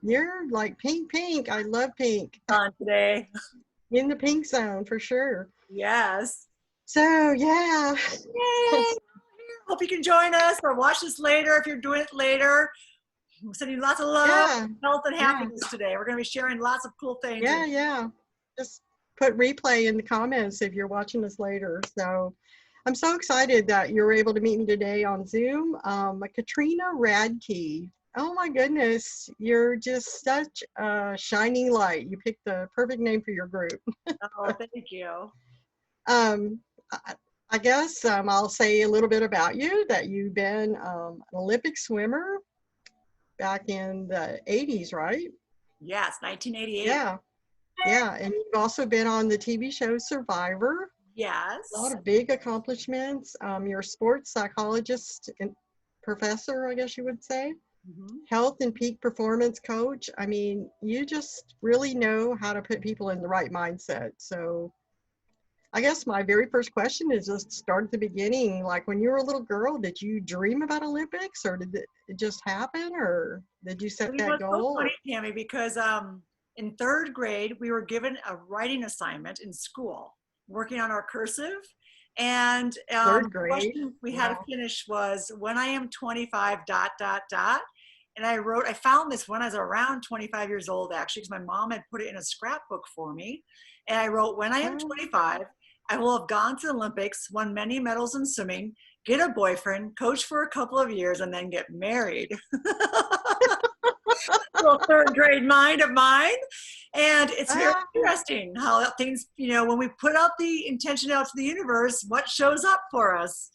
You're like pink, pink. I love pink. On today. In the pink zone for sure. Yes. So yeah. Yay! Hope you can join us or watch this later if you're doing it later. I'm sending you lots of love, Yeah. health, and Yeah. happiness today. We're going to be sharing lots of cool things. Yeah. Yeah. Just put replay in the comments if you're watching this later. So I'm so excited that you were able to meet me today on Zoom. Katrina Radke. Oh my goodness, you're just such a shining light. You picked the perfect name for your group. Oh, thank you. Um, I, I guess I'll say a little bit about you, that you've been an Olympic swimmer back in the 80s, right? Yes, 1988. Yeah, yeah. And you've also been on the TV show Survivor. A lot Yes. of big accomplishments. You're a sports psychologist and professor, I guess you would say. Hmm. Health and peak performance coach. I mean, you just really know how to put people in the right mindset. So I guess my very first question is just start at the beginning. Like when you were a little girl, did you dream about Olympics, or did it just happen, or did you set You know, that it's so goal? funny, Tammy, because in third grade, we were given a writing assignment in school, working on our cursive. And Third the grade? question we had to Wow. finish was, when I am 25, dot, dot, dot. And I found this when I was around 25 years old, actually, because my mom had put it in a scrapbook for me. And I wrote, when I am Oh, 25, I will have gone to the Olympics, won many medals in swimming, get a boyfriend, coach for a couple of years, and then get married. Little third grade mind of mine. And it's very ah, interesting how things, when we put out the intention out to the universe, what shows up for us.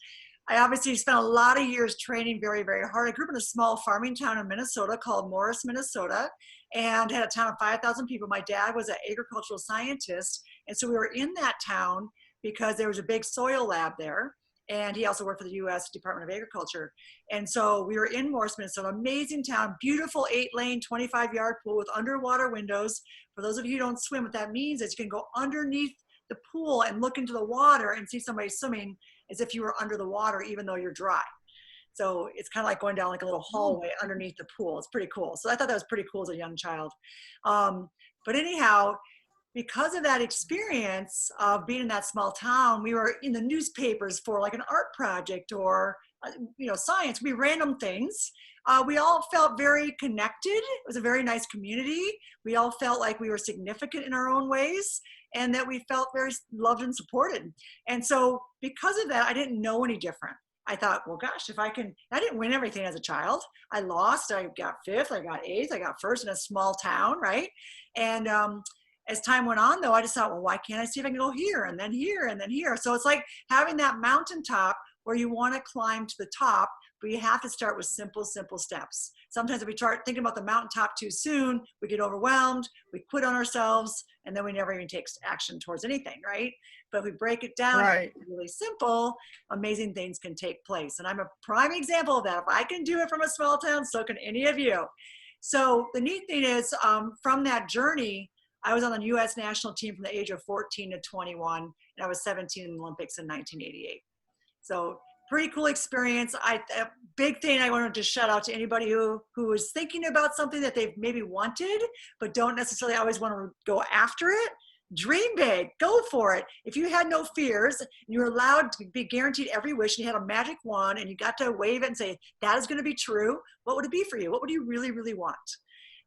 I obviously spent a lot of years training very, very hard. I grew up in a small farming town in Minnesota called Morris, Minnesota, and had a town of 5,000 people. My dad was an agricultural scientist. And so we were in that town because there was a big soil lab there. And he also worked for the U.S. Department of Agriculture. And so we were in Morris, Minnesota, amazing town, beautiful 8-lane, 25-yard pool with underwater windows. For those of you who don't swim, what that means is you can go underneath the pool and look into the water and see somebody swimming as if you were under the water, even though you're dry. So it's kind of like going down like a little hallway underneath the pool. It's pretty cool. So I thought that was pretty cool as a young child. But anyhow, because of that experience of being in that small town, we were in the newspapers for like an art project or science. We random things. We all felt very connected. It was a very nice community. We all felt like we were significant in our own ways, and that we felt very loved and supported. And so because of that, I didn't know any different. I thought, well, gosh, if I didn't win everything as a child. I lost. I got fifth. I got eighth. I got first in a small town, right? And as time went on, though, I just thought, well, why can't I see if I can go here and then here and then here? So it's like having that mountaintop where you want to climb to the top, but you have to start with simple, simple steps. Sometimes if we start thinking about the mountaintop too soon, we get overwhelmed, we quit on ourselves, and then we never even take action towards anything, right? But if we break it down, right. really simple, amazing things can take place. And I'm a prime example of that. If I can do it from a small town, so can any of you. So the neat thing is, from that journey, I was on the U.S. national team from the age of 14 to 21, and I was 17 in the Olympics in 1988. So pretty cool experience. A big thing I wanted to shout out to anybody who is thinking about something that they've maybe wanted, but don't necessarily always want to go after it. Dream big, go for it. If you had no fears and you were allowed to be guaranteed every wish and you had a magic wand and you got to wave it and say, that is going to be true, what would it be for you? What would you really, really want?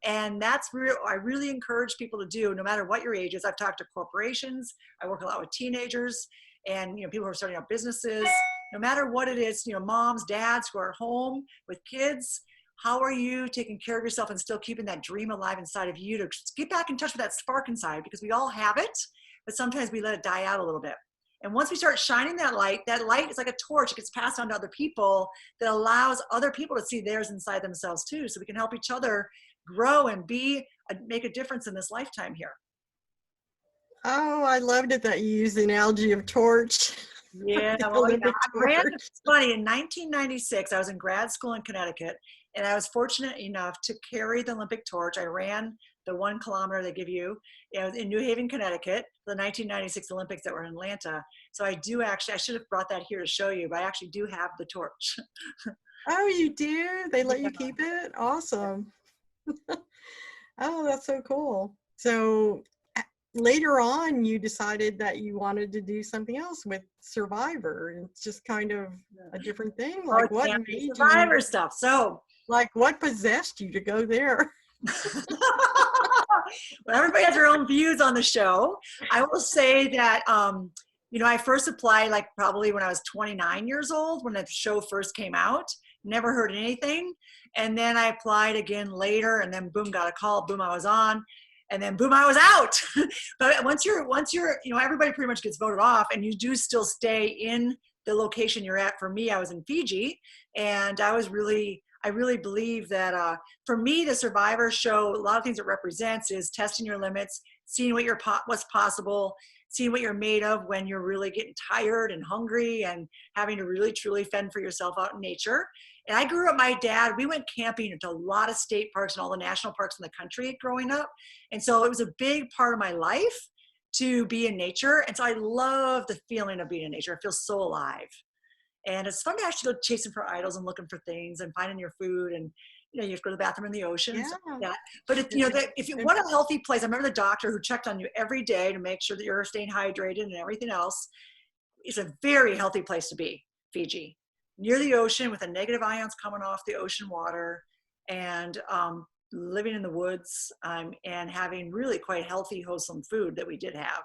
And that's real. I really encourage people to do, no matter what your age is. I've talked to corporations. I work a lot with teenagers and people who are starting up businesses. No matter what it is, moms, dads who are home with kids. How are you taking care of yourself and still keeping that dream alive inside of you to get back in touch with that spark inside? Because we all have it, but sometimes we let it die out a little bit. And once we start shining that light is like a torch. It gets passed on to other people that allows other people to see theirs inside themselves too. So we can help each other grow and make a difference in this lifetime here. Oh, I loved it that you used the analogy of torch. Yeah, The well, Olympic torch. it's funny. In 1996, I was in grad school in Connecticut, and I was fortunate enough to carry the Olympic torch. I ran the 1 kilometer they give you, in New Haven, Connecticut, the 1996 Olympics that were in Atlanta. So I should have brought that here to show you, but I actually do have the torch. Oh, you do? They let Yeah. you keep it? Awesome. Oh, that's so cool. So later on, you decided that you wanted to do something else with Survivor. It's just kind of a different thing. Oh, Like what Tami, made you, Survivor stuff. So, like what possessed you to go there? well, everybody has their own views on the show. I will say that, I first applied like probably when I was 29 years old, when the show first came out, never heard anything. And then I applied again later, and then boom, got a call, boom, I was on, and then boom, I was out. But once you're, everybody pretty much gets voted off, and you do still stay in the location you're at. For me, I was in Fiji, and I really believe that for me, the Survivor show, a lot of things it represents is testing your limits, seeing what's possible, seeing what you're made of when you're really getting tired and hungry and having to really truly fend for yourself out in nature. And I grew up, my dad, we went camping into a lot of state parks and all the national parks in the country growing up. And so it was a big part of my life to be in nature. And so I love the feeling of being in nature. I feel so alive. And it's fun to actually go chasing for idols and looking for things and finding your food. And, you have to go to the bathroom in the ocean and Yeah. stuff like that. But if you want a healthy place, I remember the doctor who checked on you every day to make sure that you're staying hydrated and everything else. It's a very healthy place to be, Fiji, near the ocean with the negative ions coming off the ocean water, and living in the woods, and having really quite healthy, wholesome food that we did have.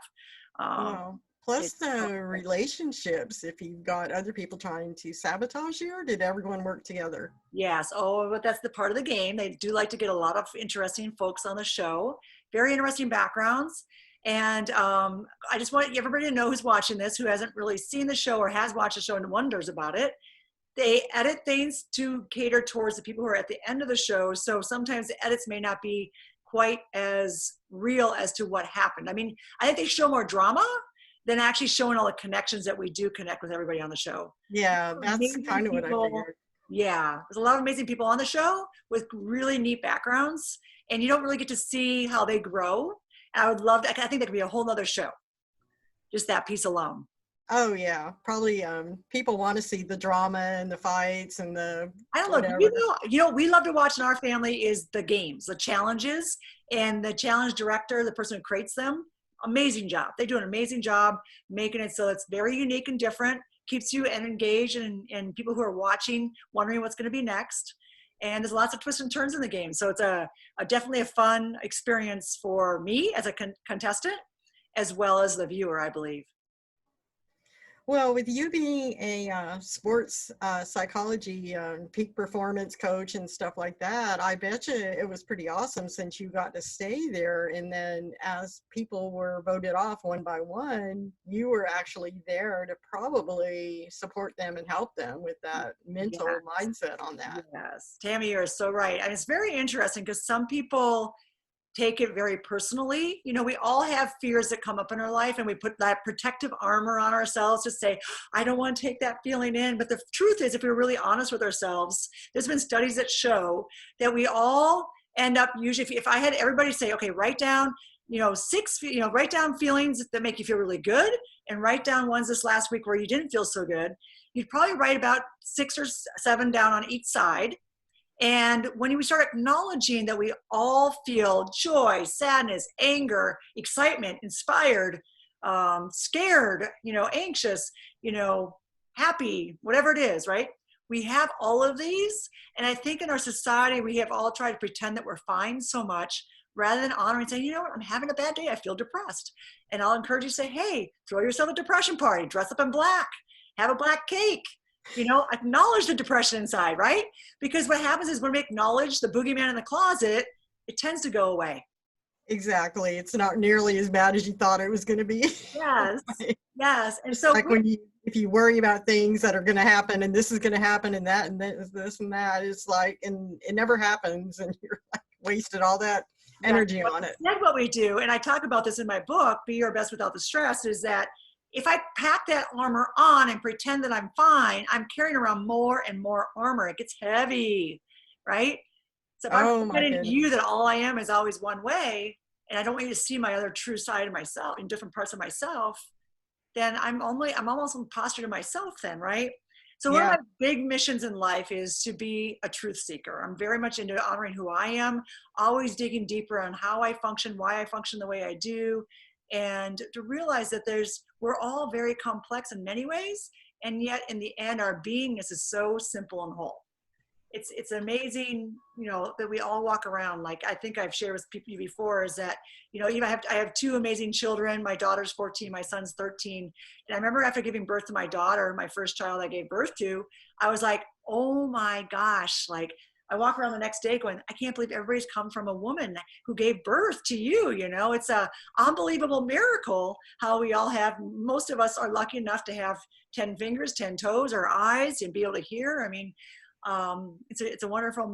Wow. Plus the relationships, if you've got other people trying to sabotage you, or did everyone work together? Yes. Oh, but that's the part of the game. They do like to get a lot of interesting folks on the show, very interesting backgrounds. And I just want everybody to know who's watching this, who hasn't really seen the show or has watched the show and wonders about it. They edit things to cater towards the people who are at the end of the show. So sometimes the edits may not be quite as real as to what happened. I mean, I think they show more drama than actually showing all the connections that we do connect with everybody on the show. Yeah, that's Amazing kind of what I people. figured. Yeah, there's a lot of amazing people on the show with really neat backgrounds, and you don't really get to see how they grow. And I would love to, I think that could be a whole nother show, just that piece alone. Oh yeah, probably people want to see the drama and the fights and the I don't know. whatever. What we love to watch in our family is the games, the challenges, and the challenge director, the person who creates them. Amazing job. They do an amazing job making it so it's very unique and different, keeps you engaged, and people who are watching wondering what's going to be next. And there's lots of twists and turns in the game. So it's definitely a fun experience for me as a contestant, as well as the viewer, I believe. Well, with you being a sports psychology peak performance coach and stuff like that, I bet you it was pretty awesome since you got to stay there. And then as people were voted off one by one, you were actually there to probably support them and help them with that mental mindset on that. Yes, Tami, you're so right. And it's very interesting because some people take it very personally. We all have fears that come up in our life, and we put that protective armor on ourselves to say, I don't want to take that feeling in. But the truth is, if we're really honest with ourselves, there's been studies that show that we all end up usually, if I had everybody say, okay, write down, write down feelings that make you feel really good, and write down ones this last week where you didn't feel so good. You'd probably write about 6 or 7 down on each side. And when we start acknowledging that we all feel joy, sadness, anger, excitement, inspired, scared, anxious, happy, whatever it is, right? We have all of these. And I think in our society, we have all tried to pretend that we're fine so much rather than honoring and saying, you know what, I'm having a bad day. I feel depressed. And I'll encourage you to say, hey, throw yourself a depression party, dress up in black, have a black cake. Acknowledge the depression inside, right? Because what happens is when we acknowledge the boogeyman in the closet, it tends to go away. Exactly. It's not nearly as bad as you thought it was going to be. Yes. Right. Yes. And so like if you worry about things that are going to happen and this is going to happen and that and this and that, it's like, and it never happens, and you're like wasted all that energy on it. That's what we do. And I talk about this in my book, Be Your Best Without the Stress, is that if I pack that armor on and pretend that I'm fine, I'm carrying around more and more armor. It gets heavy, right? So if I'm pretending to you that all I am is always one way, and I don't want you to see my other true side of myself in different parts of myself, then I'm almost imposter to myself then, right? So one of Yeah. my big missions in life is to be a truth seeker. I'm very much into honoring who I am, always digging deeper on how I function, why I function the way I do, and to realize that we're all very complex in many ways, and yet in the end, our beingness is so simple and whole. It's amazing, that we all walk around. Like, I think I've shared with people before, is that, even I have two amazing children. My daughter's 14, my son's 13. And I remember after giving birth to my daughter, my first child I gave birth to, I was like, oh my gosh, like, I walk around the next day going, I can't believe everybody's come from a woman who gave birth to you. It's a unbelievable miracle how we all have, most of us are lucky enough to have 10 fingers, 10 toes, or eyes, and be able to hear. I mean, it's a wonderful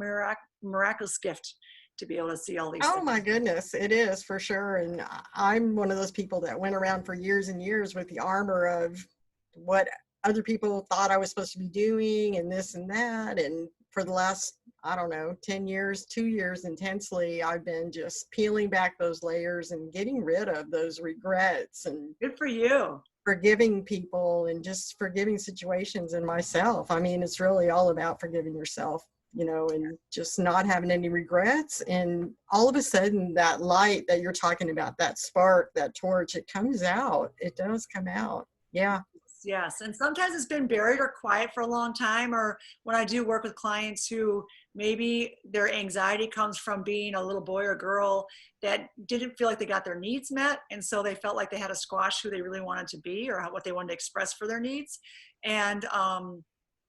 miraculous gift to be able to see all these Oh things. my goodness, it is for sure. And I'm one of those people that went around for years and years with the armor of what other people thought I was supposed to be doing and this and that. And for the last, I don't know, 10 years, 2 years intensely, I've been just peeling back those layers and getting rid of those regrets and Good for you. forgiving people and just forgiving situations and myself. I mean, it's really all about forgiving yourself, and just not having any regrets. And all of a sudden, that light that you're talking about, that spark, that torch, it comes out. It does come out. Yeah. Yes. And sometimes it's been buried or quiet for a long time. Or when I do work with clients who maybe their anxiety comes from being a little boy or girl that didn't feel like they got their needs met. And so they felt like they had to squash who they really wanted to be or what they wanted to express for their needs. And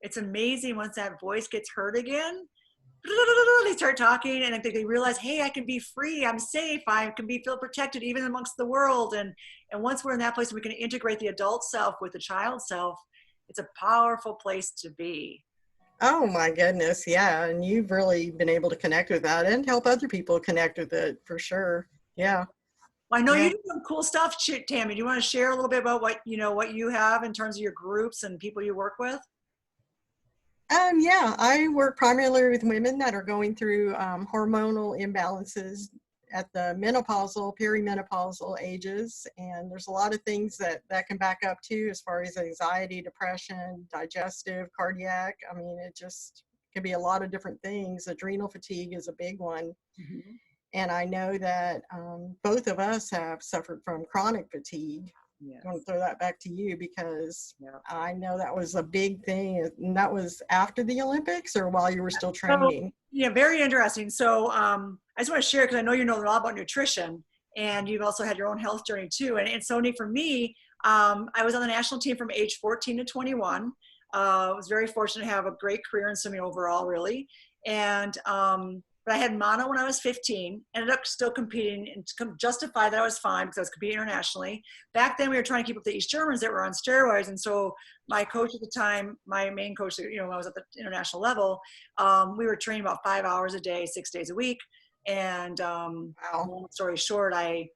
it's amazing once that voice gets heard again. They start talking and I think they realize, hey, I can be free. I'm safe. I can feel protected even amongst the world. And once we're in that place, we can integrate the adult self with the child self. It's a powerful place to be. Oh my goodness. Yeah. And you've really been able to connect with that and help other people connect with it for sure. Yeah. Well, I know Yeah. you do some cool stuff, Tami. Do you want to share a little bit about what you have in terms of your groups and people you work with? Yeah, I work primarily with women that are going through hormonal imbalances at the menopausal, perimenopausal ages. And there's a lot of things that can back up too, as far as anxiety, depression, digestive, cardiac. I mean, it just can be a lot of different things. Adrenal fatigue is a big one. Mm-hmm. And I know that both of us have suffered from chronic fatigue. Yes. I want to throw that back to you because Yeah. I know that was a big thing. And that was after the Olympics or while you were still training? So, yeah, very interesting. So I just want to share, because I know you know a lot about nutrition and you've also had your own health journey too. And so for me, I was on the national team from age 14 to 21. I was very fortunate to have a great career in swimming overall, really. And but I had mono when I was 15, ended up still competing and to justify that I was fine because I was competing internationally. Back then we were trying to keep up the East Germans that were on steroids. And so my coach at the time, my main coach, when I was at the international level, we were training about 5 hours a day, 6 days a week. And Wow. long story short, I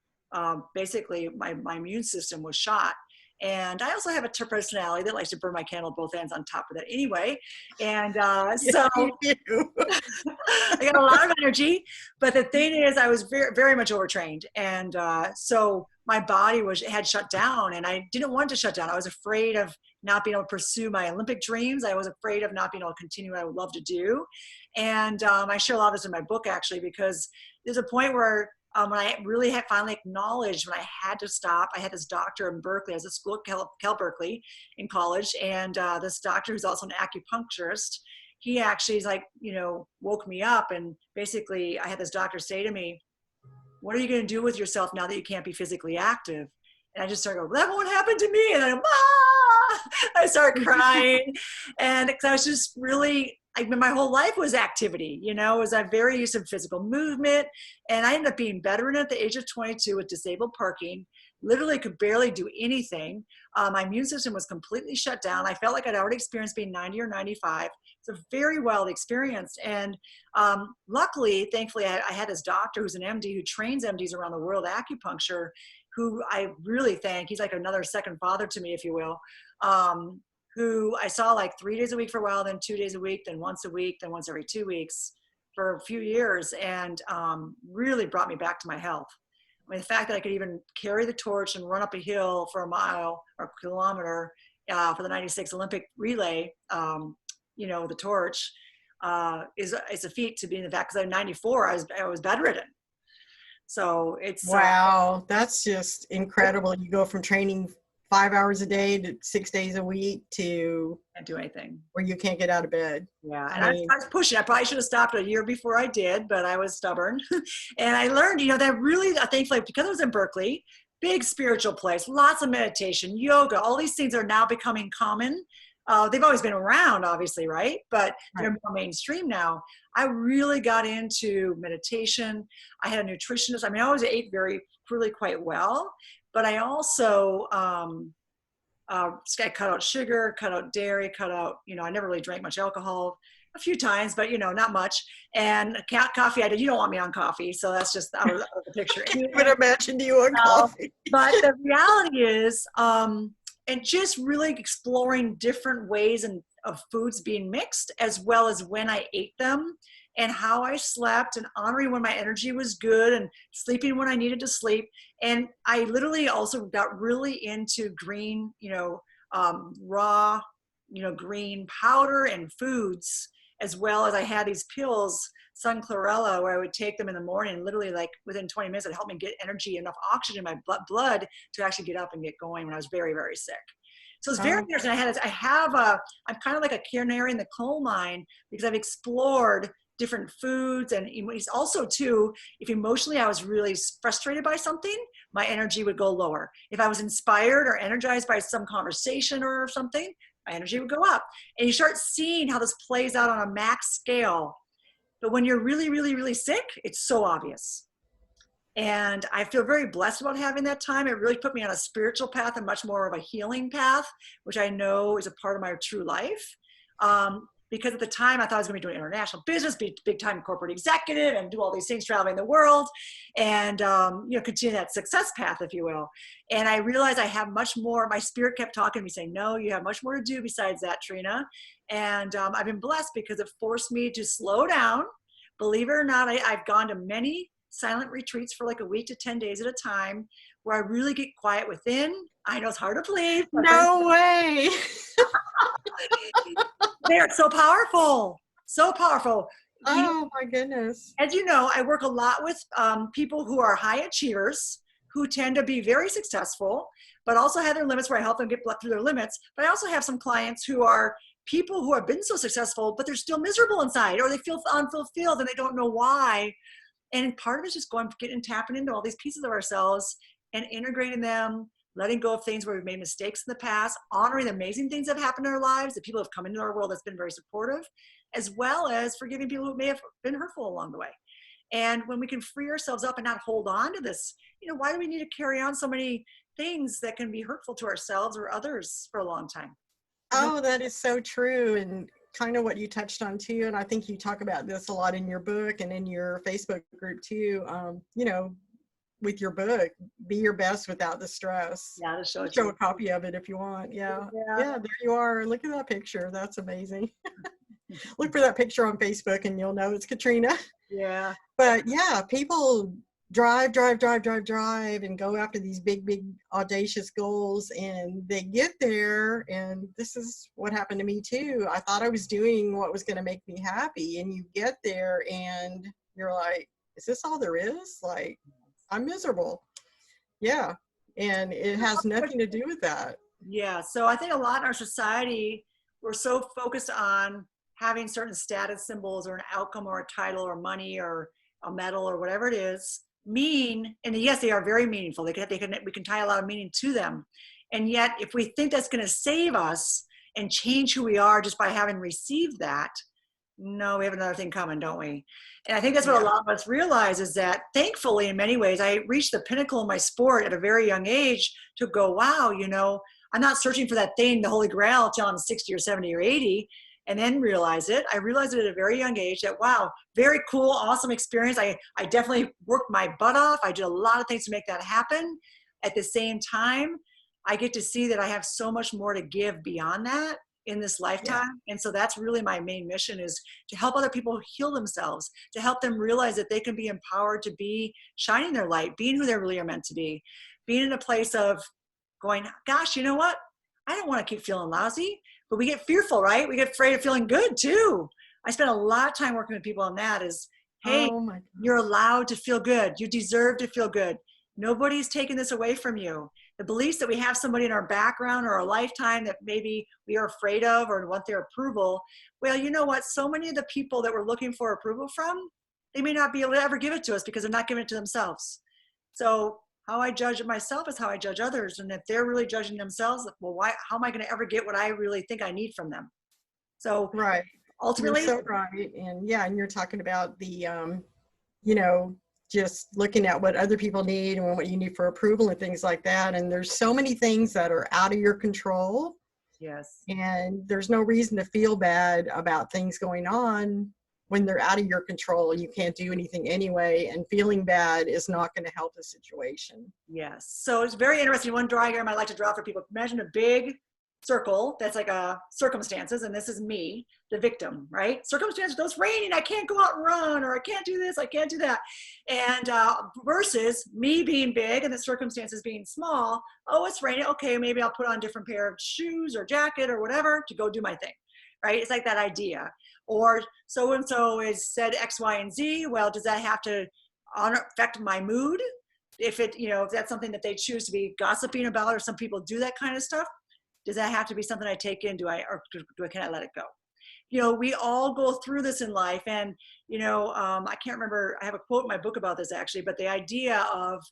basically, my immune system was shot. And I also have a personality that likes to burn my candle at both ends on top of that anyway. And so I got a lot of energy, but the thing is I was very, very much overtrained. And so my body had shut down and I didn't want to shut down. I was afraid of not being able to pursue my Olympic dreams. I was afraid of not being able to continue what I would love to do. And I share a lot of this in my book actually, because there's a point where when I really had finally acknowledged when I had to stop. I had this doctor in Berkeley. I was at school at Cal Berkeley in college. And this doctor who's also an acupuncturist, he actually is like, woke me up. And basically I had this doctor say to me, what are you going to do with yourself now that you can't be physically active? And I just started going, that won't happen to me. And I start crying. And I was just really, my whole life was activity, was I very used to physical movement. And I ended up being better at the age of 22 with disabled parking, literally could barely do anything. My immune system was completely shut down. I felt like I'd already experienced being 90 or 95. It's a very wild experience. And luckily, thankfully, I had this doctor who's an MD who trains MDs around the world, acupuncture, who I really thank. He's like another second father to me, if you will, who I saw like 3 days a week for a while, then 2 days a week, then once a week, then once every 2 weeks for a few years, and really brought me back to my health. I mean, the fact that I could even carry the torch and run up a hill for a mile or a kilometer for the 96 Olympic relay, the torch, is a feat to be in the fact, because in 94, I was bedridden. So it's wow, that's just incredible. You go from training 5 hours a day to 6 days a week to can't do anything. where you can't get out of bed. Yeah, I and mean, I was pushing. I probably should have stopped a year before I did, but I was stubborn. And I learned, that really, thankfully, because I was in Berkeley, big spiritual place, lots of meditation, yoga, all these things are now becoming common. They've always been around, obviously, right? But they're more mainstream now. I really got into meditation. I had a nutritionist. I always ate really quite well, but I also, I cut out sugar, cut out dairy, cut out, I never really drank much alcohol, a few times, but not much. And coffee, you don't want me on coffee. So that's just out of the picture. I can't even imagine you on coffee. But the reality is, and just really exploring different ways of foods being mixed, as well as when I ate them and how I slept, and honoring when my energy was good and sleeping when I needed to sleep. And I literally also got really into green, raw, green powder and foods, as well as I had these pills, sun chlorella, where I would take them in the morning, literally like within 20 minutes, it helped me get energy, enough oxygen in my blood to actually get up and get going when I was very, very sick. So it's very interesting. I'm kind of like a canary in the coal mine, because I've explored different foods. And it's also too, if emotionally I was really frustrated by something, my energy would go lower. If I was inspired or energized by some conversation or something, my energy would go up. And you start seeing how this plays out on a max scale. But when you're really, really, really sick, it's so obvious. And I feel very blessed about having that time. It really put me on a spiritual path and much more of a healing path, which I know is a part of my true life. Because at the time I thought I was going to be doing international business, be big time corporate executive, and do all these things, traveling the world, and continue that success path, if you will. And I realized I have much more. My spirit kept talking to me, saying, "No, you have much more to do besides that, Trina." And I've been blessed because it forced me to slow down. Believe it or not, I've gone to many silent retreats for like a week to 10 days at a time, where I really get quiet within. I know it's hard to please. No way. They're so powerful. So powerful. Oh my goodness. As you know, I work a lot with people who are high achievers, who tend to be very successful, but also have their limits, where I help them get through their limits. But I also have some clients who are people who have been so successful, but they're still miserable inside, or they feel unfulfilled and they don't know why. And part of it is just tapping into all these pieces of ourselves and integrating them, letting go of things where we've made mistakes in the past, honoring the amazing things that have happened in our lives, the people who have come into our world that's been very supportive, as well as forgiving people who may have been hurtful along the way. And when we can free ourselves up and not hold on to this, why do we need to carry on so many things that can be hurtful to ourselves or others for a long time? Oh, that is so true. And kind of what you touched on too. And I think you talk about this a lot in your book and in your Facebook group too. With your book, Be Your Best Without the Stress. Yeah, to show a copy of it if you want. Yeah, there you are. Look at that picture. That's amazing. Look for that picture on Facebook and you'll know it's Katrina. Yeah. But yeah, people drive and go after these big audacious goals, and they get there, and this is what happened to me too. I thought I was doing what was going to make me happy, and you get there and you're like, is this all there is? Like, I'm miserable. Yeah. And it has nothing to do with that. Yeah. So I think a lot in our society, we're so focused on having certain status symbols or an outcome or a title or money or a medal or whatever it is and yes, they are very meaningful. We can tie a lot of meaning to them. And yet if we think that's going to save us and change who we are just by having received that, no, we have another thing coming, don't we? And I think that's what a lot of us realize, is that thankfully, in many ways, I reached the pinnacle of my sport at a very young age to go, wow, I'm not searching for that thing, the Holy Grail, till I'm 60 or 70 or 80, and then realize it. I realized it at a very young age that, wow, very cool, awesome experience. I definitely worked my butt off. I did a lot of things to make that happen. At the same time, I get to see that I have so much more to give beyond that in this lifetime. And so that's really my main mission, is to help other people heal themselves, to help them realize that they can be empowered to be shining their light, being who they really are meant to be, being in a place of going, gosh, you know what? I don't want to keep feeling lousy, but we get fearful, right? We get afraid of feeling good too. I spend a lot of time working with people on that is, hey, Oh my you're gosh. allowed to feel good. You deserve to feel good. Nobody's taking this away from you. The beliefs that we have somebody in our background or our lifetime that maybe we are afraid of or want their approval. Well, you know what? So many of the people that we're looking for approval from, they may not be able to ever give it to us because they're not giving it to themselves. So how I judge myself is how I judge others. And if they're really judging themselves, well, why, how am I going to ever get what I really think I need from them? So Right. You're ultimately, so right. And yeah, and you're talking about the, you know, just looking at what other people need and what you need for approval and things like that. And there's so many things that are out of your control. yes. And there's no reason to feel bad about things going on when they're out of your control. You can't do anything anyway. And feeling bad is not going to help the situation. Yes. So it's very interesting. One diagram I like to draw for people. Imagine a big circle that's like a circumstances, and this is me, the victim, right? Circumstances, it's raining, I can't go out and run, or I can't do this, I can't do that. And versus me being big and the circumstances being small. Oh, it's raining. Okay, maybe I'll put on a different pair of shoes or jacket or whatever to go do my thing, right? It's like that idea. Or so-and-so is said X, Y, and Z. Well, does that have to affect my mood? If it, you know, if that's something that they choose to be gossiping about, or some people do that kind of stuff, does that have to be something I take in? Can I let it go? You know, we all go through this in life. And, you know, I can't remember, I have a quote in my book about this actually, but the idea of,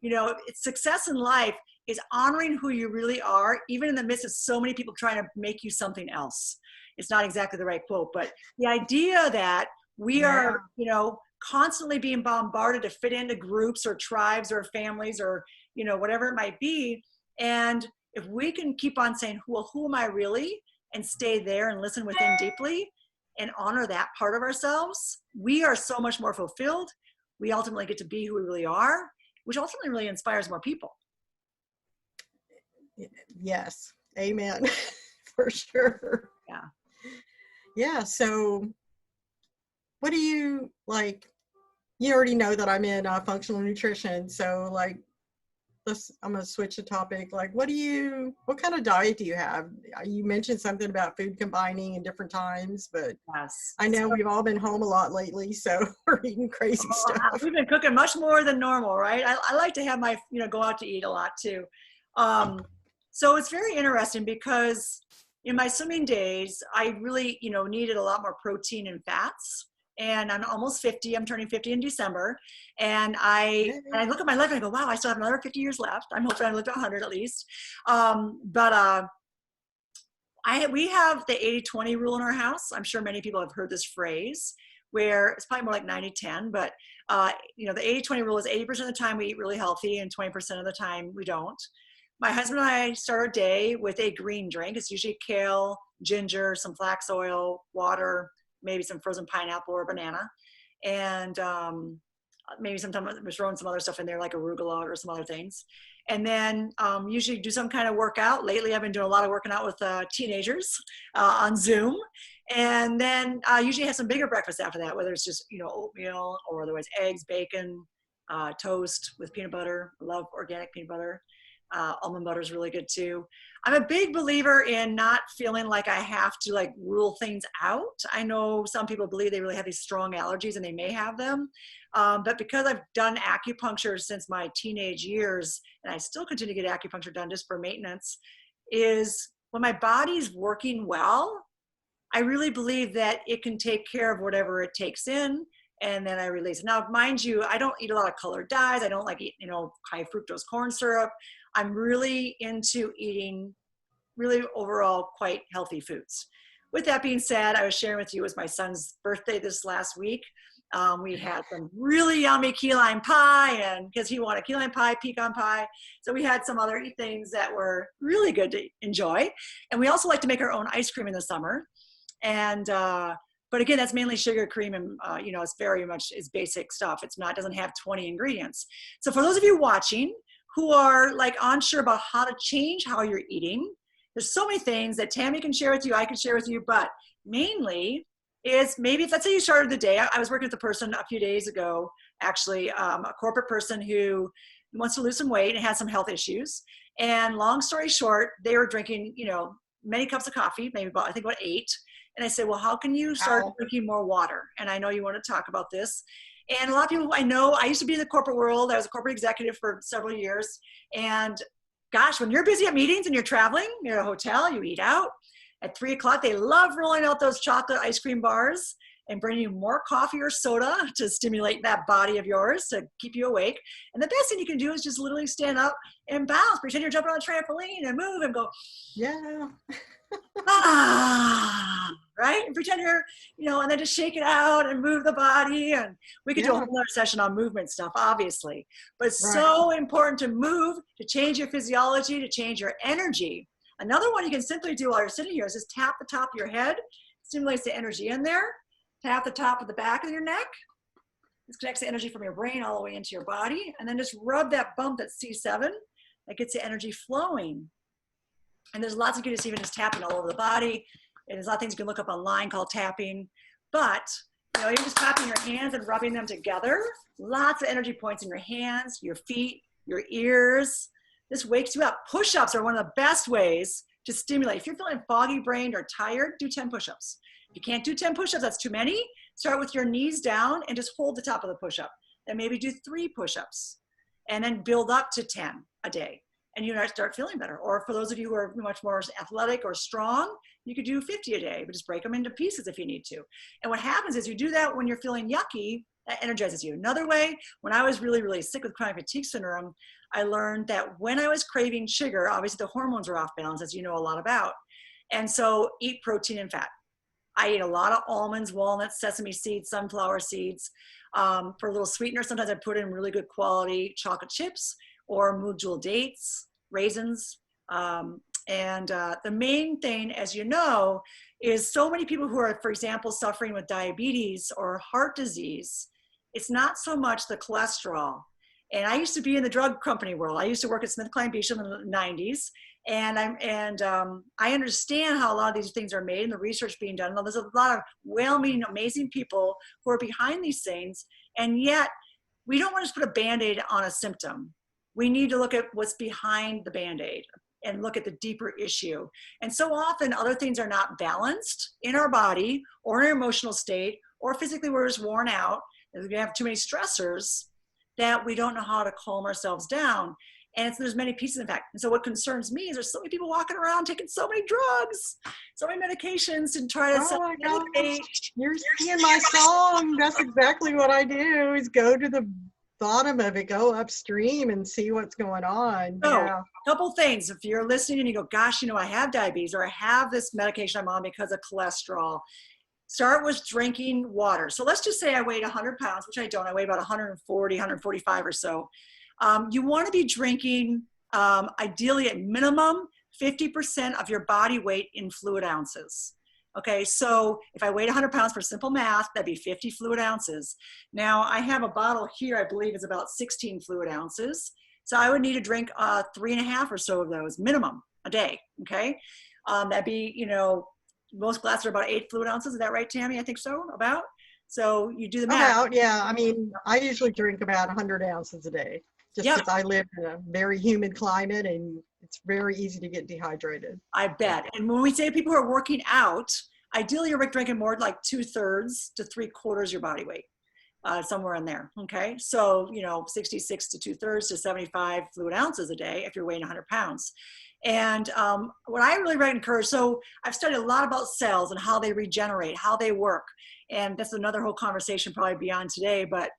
you know, it's success in life is honoring who you really are, even in the midst of so many people trying to make you something else. It's not exactly the right quote, but the idea that we Yeah. are, you know, constantly being bombarded to fit into groups or tribes or families or, you know, whatever it might be. And if we can keep on saying, well, who am I really? And stay there and listen within deeply and honor that part of ourselves, we are so much more fulfilled. We ultimately get to be who we really are, which ultimately really inspires more people. Yes. Amen. For sure. Yeah. Yeah. So what do you like? You already know that I'm in functional nutrition. So like, I'm going to switch the topic. Like, what kind of diet do you have? You mentioned something about food combining in different times, but Yes. I know we've all been home a lot lately, so we're eating crazy stuff. We've been cooking much more than normal, right? I like to have my, you know, go out to eat a lot too. So it's very interesting because in my swimming days, I really, you know, needed a lot more protein and fats. And I'm almost 50. I'm turning 50 in December. And I look at my life and I go, wow, I still have another 50 years left. I'm hoping I live to 100 at least. We have the 80-20 rule in our house. I'm sure many people have heard this phrase, where it's probably more like 90-10, but you know, the 80-20 rule is 80% of the time we eat really healthy and 20% of the time we don't. My husband and I start our day with a green drink. It's usually kale, ginger, some flax oil, water, maybe some frozen pineapple or banana. And maybe sometimes we're throwing some other stuff in there like arugula or some other things. And then usually do some kind of workout. Lately, I've been doing a lot of working out with teenagers on Zoom. And then usually have some bigger breakfast after that, whether it's just, you know, oatmeal or otherwise eggs, bacon, toast with peanut butter. I love organic peanut butter. Almond butter is really good too. I'm a big believer in not feeling like I have to like rule things out. I know some people believe they really have these strong allergies and they may have them. But because I've done acupuncture since my teenage years, and I still continue to get acupuncture done just for maintenance, is when my body's working well, I really believe that it can take care of whatever it takes in, and then I release. Now, mind you, I don't eat a lot of colored dyes. I don't like eat, you know, high fructose corn syrup. I'm really into eating really overall quite healthy foods. With that being said, I was sharing with you, it was my son's birthday this last week. We had some really yummy key lime pie, and because he wanted key lime pie, pecan pie. So we had some other things that were really good to enjoy. And we also like to make our own ice cream in the summer. And, but again, that's mainly sugar, cream, and, you know, it's very much is basic stuff. It's not, doesn't have 20 ingredients. So for those of you watching who are like unsure about how to change how you're eating, there's so many things that Tami can share with you, I can share with you, but mainly is maybe if let's say you started the day, I was working with a person a few days ago, actually, a corporate person who, wants to lose some weight and has some health issues. And long story short, they were drinking, you know, many cups of coffee, maybe about, I think about 8. And I said, well, how can you start drinking more water? And I know you want to talk about this. And a lot of people I know, I used to be in the corporate world. I was a corporate executive for several years. And gosh, when you're busy at meetings and you're traveling, you're at a hotel, you eat out. At 3 o'clock, they love rolling out those chocolate ice cream bars and bringing you more coffee or soda to stimulate that body of yours to keep you awake. And the best thing you can do is just literally stand up and bounce, pretend you're jumping on a trampoline and move and go, Yeah. ah, right? And pretend you're, you know, and then just shake it out and move the body. And we could do a whole other session on movement stuff, obviously. But it's so important to move, to change your physiology, to change your energy. Another one you can simply do while you're sitting here is just tap the top of your head, stimulates the energy in there. Tap the top of the back of your neck. This connects the energy from your brain all the way into your body. And then just rub that bump, that's C7. That gets the energy flowing. And there's lots of goodies, even just tapping all over the body. And there's a lot of things you can look up online called tapping. But, you know, you're just tapping your hands and rubbing them together. Lots of energy points in your hands, your feet, your ears. This wakes you up. Push-ups are one of the best ways to stimulate. If you're feeling foggy-brained or tired, do 10 push-ups. If you can't do 10 push-ups, that's too many. Start with your knees down and just hold the top of the push-up. Then maybe do 3 push-ups and then build up to 10 a day. And you start feeling better. Or for those of you who are much more athletic or strong, you could do 50 a day, but just break them into pieces if you need to. And what happens is you do that when you're feeling yucky, that energizes you. Another way, when I was really, really sick with chronic fatigue syndrome, I learned that when I was craving sugar, obviously the hormones are off balance, as you know a lot about. And so eat protein and fat. I ate a lot of almonds, walnuts, sesame seeds, sunflower seeds. For a little sweetener, sometimes I put in really good quality chocolate chips or mood jewel dates, raisins. The main thing, as you know, is so many people who are, for example, suffering with diabetes or heart disease, it's not so much the cholesterol. And I used to be in the drug company world. I used to work at SmithKline Beecham in the 90s. And I understand how a lot of these things are made and the research being done. And there's a lot of well-meaning, amazing people who are behind these things. And yet we don't want to just put a Band-Aid on a symptom. We need to look at what's behind the Band-Aid and look at the deeper issue. And so often other things are not balanced in our body or in our emotional state, or physically we're just worn out. We have too many stressors that we don't know how to calm ourselves down. And there's many pieces, in fact. And so what concerns me is there's so many people walking around taking so many drugs, so many medications to try to self-medicate. You're singing my song. That's exactly what I do, is go to the bottom of it, go upstream and see what's going on. So, a couple things. If you're listening and you go, gosh, you know, I have diabetes or I have this medication I'm on because of cholesterol, start with drinking water. So let's just say I weighed 100 pounds, which I don't. I weigh about 140, 145 or so. You want to be drinking, ideally at minimum, 50% of your body weight in fluid ounces. Okay, so if I weighed 100 pounds, for simple math, that'd be 50 fluid ounces. Now, I have a bottle here, I believe is about 16 fluid ounces. So I would need to drink 3.5 or so of those, minimum, a day, okay? That'd be, you know, most glasses are about 8 fluid ounces. Is that right, Tami? I think so, about. So you do the math. About, yeah. I mean, I usually drink about 100 ounces a day, just because I live in a very humid climate and it's very easy to get dehydrated. I bet. And when we say people who are working out, ideally you're drinking more like 2/3 to 3/4 your body weight, somewhere in there. Okay. So, you know, 66 to 2/3 to 75 fluid ounces a day if you're weighing 100 pounds. And what I really encourage, so I've studied a lot about cells and how they regenerate, how they work. And that's another whole conversation probably beyond today. But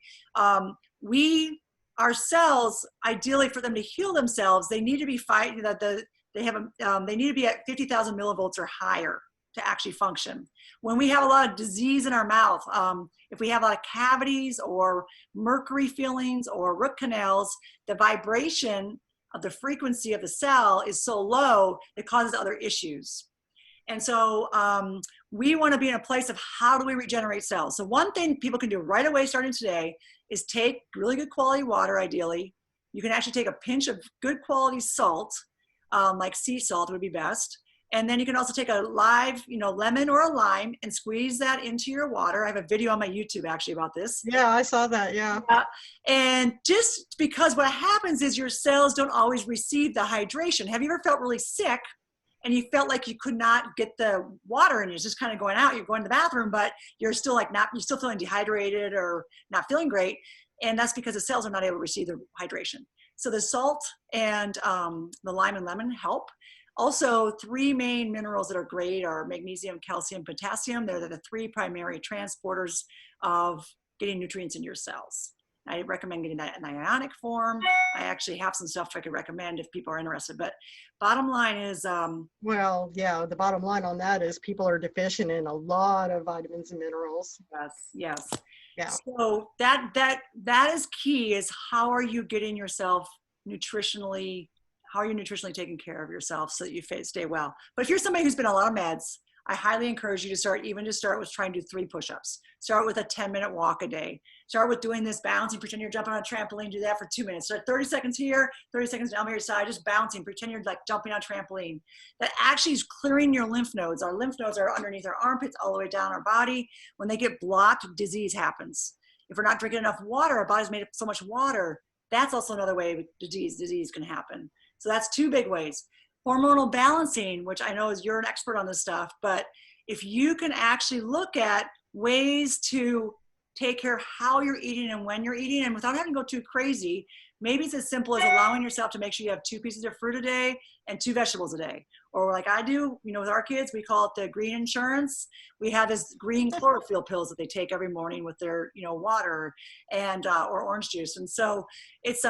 our cells, ideally for them to heal themselves, they need to be fighting that they need to be at 50,000 millivolts or higher to actually function. When we have a lot of disease in our mouth, if we have a lot of cavities or mercury fillings or root canals, the vibration of the frequency of the cell is so low, it causes other issues. And so we want to be in a place of how do we regenerate cells? So one thing people can do right away starting today is take really good quality water, ideally. You can actually take a pinch of good quality salt, like sea salt would be best, And then you can also take a live, lemon or a lime and squeeze that into your water. I have a video on my YouTube actually about this. Yeah, I saw that. Yeah. And just because what happens is your cells don't always receive the hydration. Have you ever felt really sick and you felt like you could not get the water and it's just kind of going out? You're going to the bathroom, but you're still you're still feeling dehydrated or not feeling great. And that's because the cells are not able to receive the hydration. So the salt and the lime and lemon help. Also, 3 main minerals that are great are magnesium, calcium, potassium. They're the 3 primary transporters of getting nutrients in your cells. I recommend getting that in ionic form. I actually have some stuff I could recommend if people are interested. But bottom line is, well, yeah, the bottom line on that is people are deficient in a lot of vitamins and minerals. Yes. Yeah. So that is key. Is how are you getting yourself nutritionally? How are you nutritionally taking care of yourself so that you stay well? But if you're somebody who's been on a lot of meds, I highly encourage you to start with trying to do 3 push-ups. Start with a 10-minute walk a day. Start with doing this bouncing, pretend you're jumping on a trampoline, do that for 2 minutes. Start 30 seconds here, 30 seconds down by your side, just bouncing, pretend you're like jumping on a trampoline. That actually is clearing your lymph nodes. Our lymph nodes are underneath our armpits all the way down our body. When they get blocked, disease happens. If we're not drinking enough water, our body's made up so much water, that's also another way disease can happen. So that's 2 big ways. Hormonal balancing, which I know you're an expert on this stuff, but if you can actually look at ways to take care of how you're eating and when you're eating, and without having to go too crazy, maybe it's as simple as allowing yourself to make sure you have 2 pieces of fruit a day and 2 vegetables a day. Or like I do, with our kids, we call it the green insurance. We have this green chlorophyll pills that they take every morning with their, water and, or orange juice. And so it's,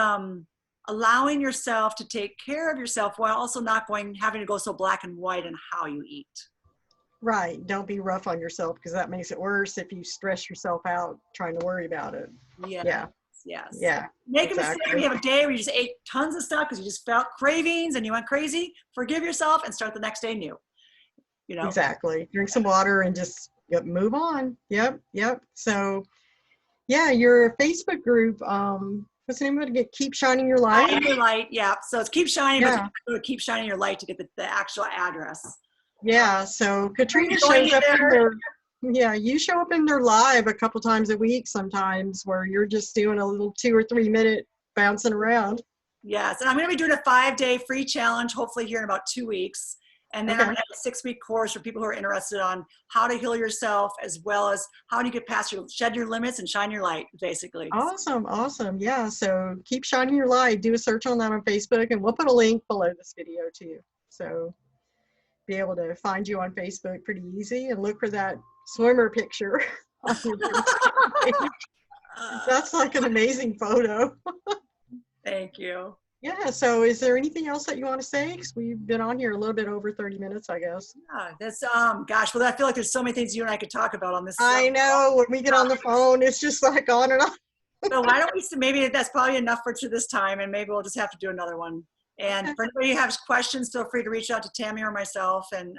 allowing yourself to take care of yourself while also not having to go so black and white in how you eat. Right. Don't be rough on yourself because that makes it worse if you stress yourself out trying to worry about it. Yes. Yeah. Make a mistake. You have a day where you just ate tons of stuff because you just felt cravings and you went crazy. Forgive yourself and start the next day new. Exactly. Drink some water and just move on. Yep. So, yeah, your Facebook group, what's the name of it? Keep Shining Your Light? Shining Your Light, yeah. So it's Keep Shining, but you have to Keep Shining Your Light to get the actual address. Yeah, so Katrina shows up in their, you show up in their live a couple times a week sometimes where you're just doing a little 2 or 3 minute bouncing around. Yes, and I'm going to be doing a 5-day free challenge, hopefully here in about 2 weeks. And then I'm going to have a 6-week course for people who are interested on how to heal yourself, as well as how do you get past shed your limits and shine your light, basically. Awesome. Yeah, so Keep Shining Your Light. Do a search on that on Facebook, and we'll put a link below this video too. So be able to find you on Facebook pretty easy and look for that swimmer picture on your page. That's like an amazing photo. Thank you. Yeah, so is there anything else that you want to say? Because we've been on here a little bit over 30 minutes, I guess. Yeah, that's, gosh, well, I feel like there's so many things you and I could talk about on this. I know, when we get on the phone, it's just like on and on. So why don't we, maybe that's probably enough for this time, and maybe we'll just have to do another one. And for anybody who has questions, feel free to reach out to Tami or myself, and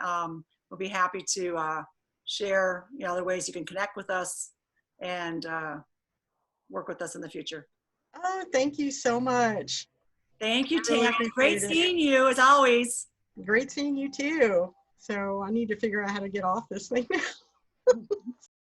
we'll be happy to share, other ways you can connect with us and work with us in the future. Oh, thank you so much. Thank you, Tami. Great seeing you, as always. Great seeing you, too. So I need to figure out how to get off this thing.